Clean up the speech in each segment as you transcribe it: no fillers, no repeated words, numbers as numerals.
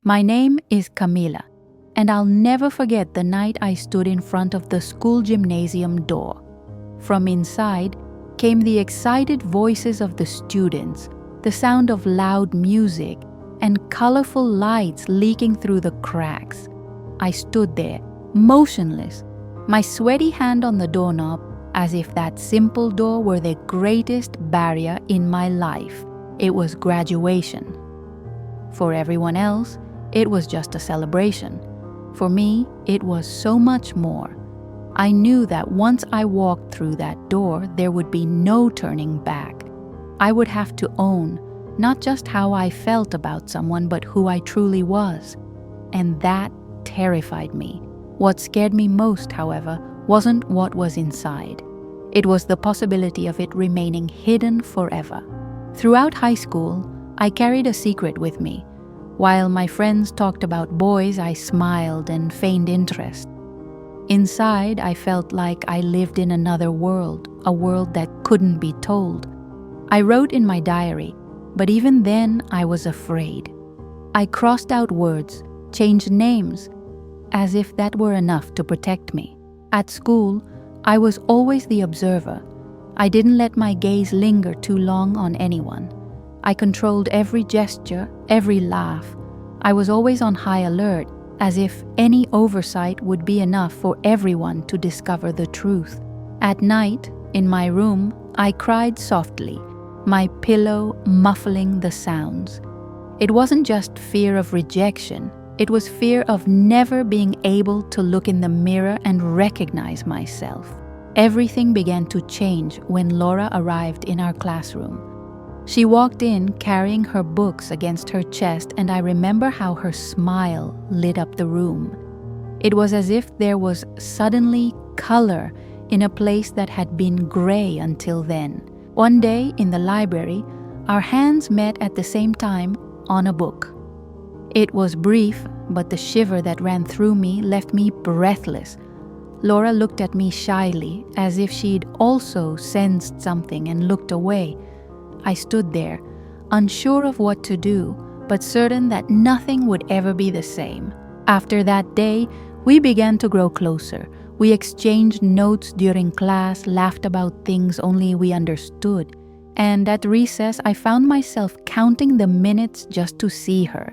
My name is Camila, and I'll never forget the night I stood in front of the school gymnasium door. From inside came the excited voices of the students, the sound of loud music, and colorful lights leaking through the cracks. I stood there, motionless, my sweaty hand on the doorknob, as if that simple door were the greatest barrier in my life. It was graduation. For everyone else, it was just a celebration. For me, it was so much more. I knew that once I walked through that door, there would be no turning back. I would have to own not just how I felt about someone, but who I truly was. And that terrified me. What scared me most, however, wasn't what was inside. It was the possibility of it remaining hidden forever. Throughout high school, I carried a secret with me. While my friends talked about boys, I smiled and feigned interest. Inside, I felt like I lived in another world, a world that couldn't be told. I wrote in my diary, but even then I was afraid. I crossed out words, changed names, as if that were enough to protect me. At school, I was always the observer. I didn't let my gaze linger too long on anyone. I controlled every gesture, every laugh. I was always on high alert, as if any oversight would be enough for everyone to discover the truth. At night, in my room, I cried softly, my pillow muffling the sounds. It wasn't just fear of rejection. It was fear of never being able to look in the mirror and recognize myself. Everything began to change when Laura arrived in our classroom. She walked in carrying her books against her chest, and I remember how her smile lit up the room. It was as if there was suddenly color in a place that had been gray until then. One day in the library, our hands met at the same time on a book. It was brief, but the shiver that ran through me left me breathless. Laura looked at me shyly, as if she'd also sensed something, and looked away. I stood there, unsure of what to do, but certain that nothing would ever be the same. After that day, we began to grow closer. We exchanged notes during class, laughed about things only we understood, and at recess I found myself counting the minutes just to see her.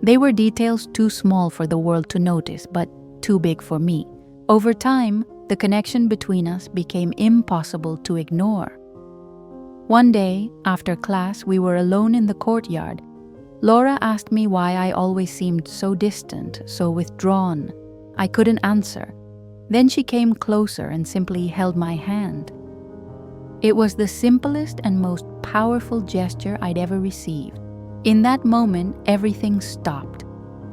They were details too small for the world to notice, but too big for me. Over time, the connection between us became impossible to ignore. One day, after class, we were alone in the courtyard. Laura asked me why I always seemed so distant, so withdrawn. I couldn't answer. Then she came closer and simply held my hand. It was the simplest and most powerful gesture I'd ever received. In that moment, everything stopped.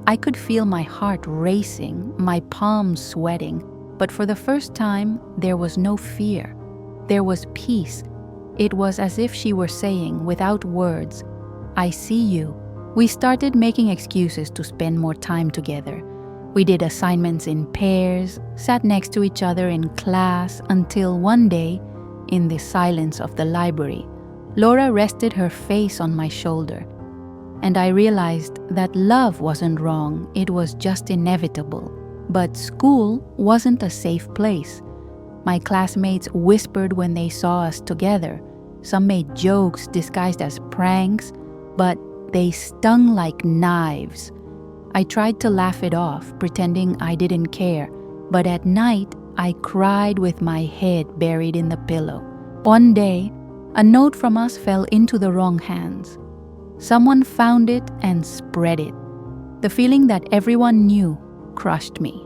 I could feel my heart racing, my palms sweating, but for the first time, there was no fear. There was peace. It was as if she were saying, without words, "I see you." We started making excuses to spend more time together. We did assignments in pairs, sat next to each other in class, until one day, in the silence of the library, Laura rested her face on my shoulder. And I realized that love wasn't wrong, it was just inevitable. But school wasn't a safe place. My classmates whispered when they saw us together. Some made jokes disguised as pranks, but they stung like knives. I tried to laugh it off, pretending I didn't care, but at night I cried with my head buried in the pillow. One day, a note from us fell into the wrong hands. Someone found it and spread it. The feeling that everyone knew crushed me.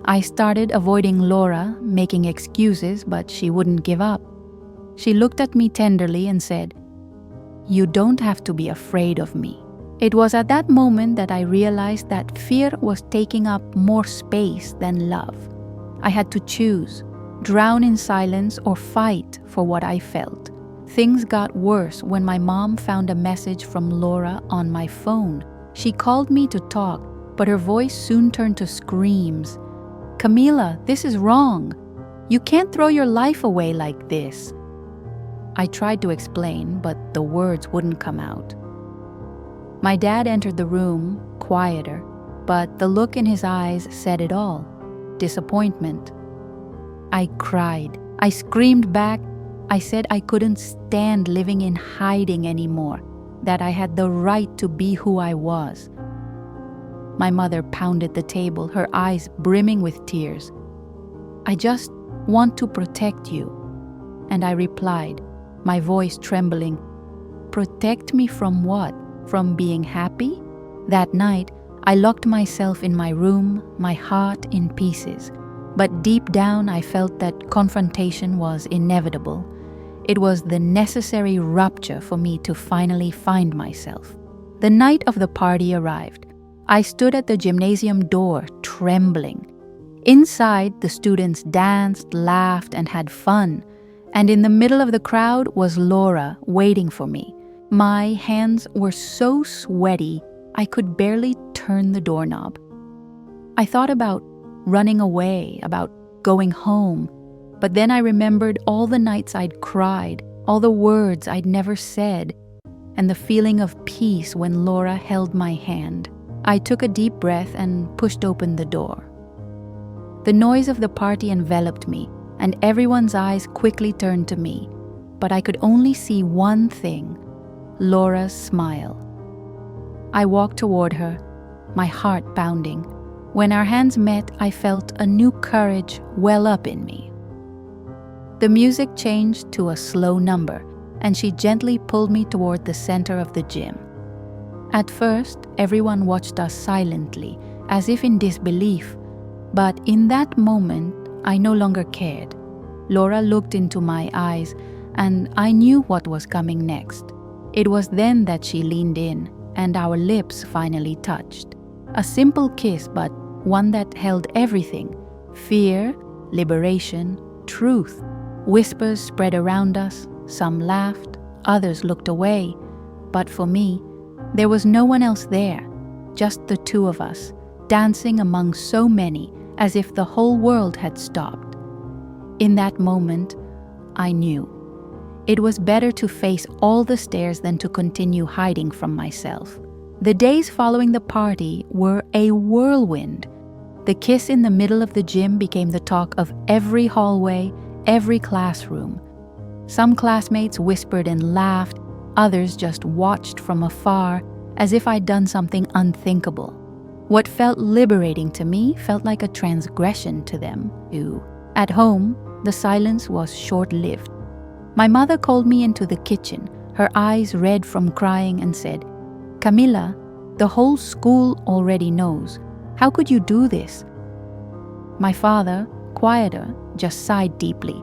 I started avoiding Laura, making excuses, but she wouldn't give up. She looked at me tenderly and said, "You don't have to be afraid of me." It was at that moment that I realized that fear was taking up more space than love. I had to choose, drown in silence or fight for what I felt. Things got worse when my mom found a message from Laura on my phone. She called me to talk, but her voice soon turned to screams. "Camila, this is wrong. You can't throw your life away like this." I tried to explain, but the words wouldn't come out. My dad entered the room, quieter, but the look in his eyes said it all. Disappointment. I cried. I screamed back. I said I couldn't stand living in hiding anymore, that I had the right to be who I was. My mother pounded the table, her eyes brimming with tears. I just want to protect you. And I replied, my voice trembling, protect me from what? From being happy? That night, I locked myself in my room, my heart in pieces. But deep down, I felt that confrontation was inevitable. It was the necessary rupture for me to finally find myself. The night of the party arrived. I stood at the gymnasium door, trembling. Inside, the students danced, laughed, and had fun. And in the middle of the crowd was Laura, waiting for me. My hands were so sweaty, I could barely turn the doorknob. I thought about running away, about going home. But then I remembered all the nights I'd cried, all the words I'd never said, and the feeling of peace when Laura held my hand. I took a deep breath and pushed open the door. The noise of the party enveloped me, and everyone's eyes quickly turned to me. But I could only see one thing, Laura's smile. I walked toward her, my heart pounding. When our hands met, I felt a new courage well up in me. The music changed to a slow number, and she gently pulled me toward the center of the gym. At first, everyone watched us silently, as if in disbelief. But in that moment, I no longer cared. Laura looked into my eyes, and I knew what was coming next. It was then that she leaned in, and our lips finally touched. A simple kiss, but one that held everything: fear, liberation, truth. Whispers spread around us, some laughed, others looked away. But for me, there was no one else there, just the two of us, dancing among so many, as if the whole world had stopped. In that moment, I knew. It was better to face all the stares than to continue hiding from myself. The days following the party were a whirlwind. The kiss in the middle of the gym became the talk of every hallway, every classroom. Some classmates whispered and laughed, others just watched from afar, as if I'd done something unthinkable. What felt liberating to me felt like a transgression to them, too. At home, the silence was short-lived. My mother called me into the kitchen, her eyes red from crying, and said, "Camila, the whole school already knows. How could you do this?" My father, quieter, just sighed deeply.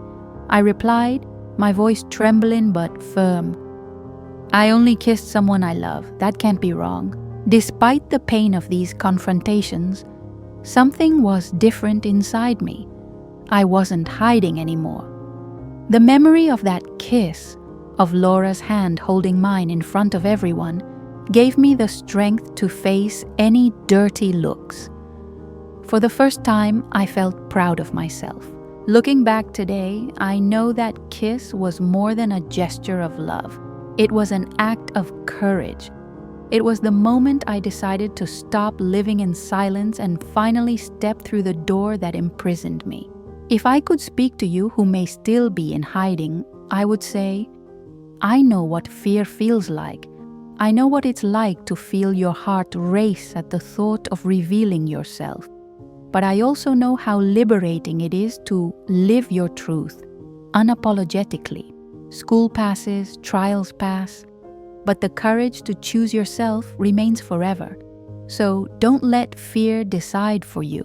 I replied, my voice trembling but firm, "I only kissed someone I love. That can't be wrong." Despite the pain of these confrontations, something was different inside me. I wasn't hiding anymore. The memory of that kiss, of Laura's hand holding mine in front of everyone, gave me the strength to face any dirty looks. For the first time, I felt proud of myself. Looking back today, I know that kiss was more than a gesture of love. It was an act of courage. It was the moment I decided to stop living in silence and finally step through the door that imprisoned me. If I could speak to you who may still be in hiding, I would say, I know what fear feels like. I know what it's like to feel your heart race at the thought of revealing yourself. But I also know how liberating it is to live your truth, unapologetically. School passes, trials pass, but the courage to choose yourself remains forever. So don't let fear decide for you.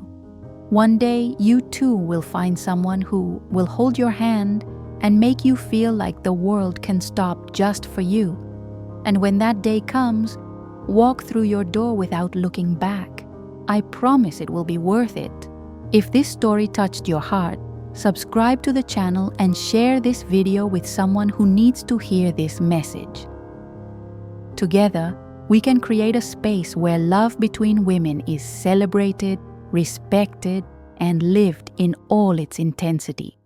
One day, you too will find someone who will hold your hand and make you feel like the world can stop just for you. And when that day comes, walk through your door without looking back. I promise it will be worth it. If this story touched your heart, subscribe to the channel and share this video with someone who needs to hear this message. Together, we can create a space where love between women is celebrated, respected, and lived in all its intensity.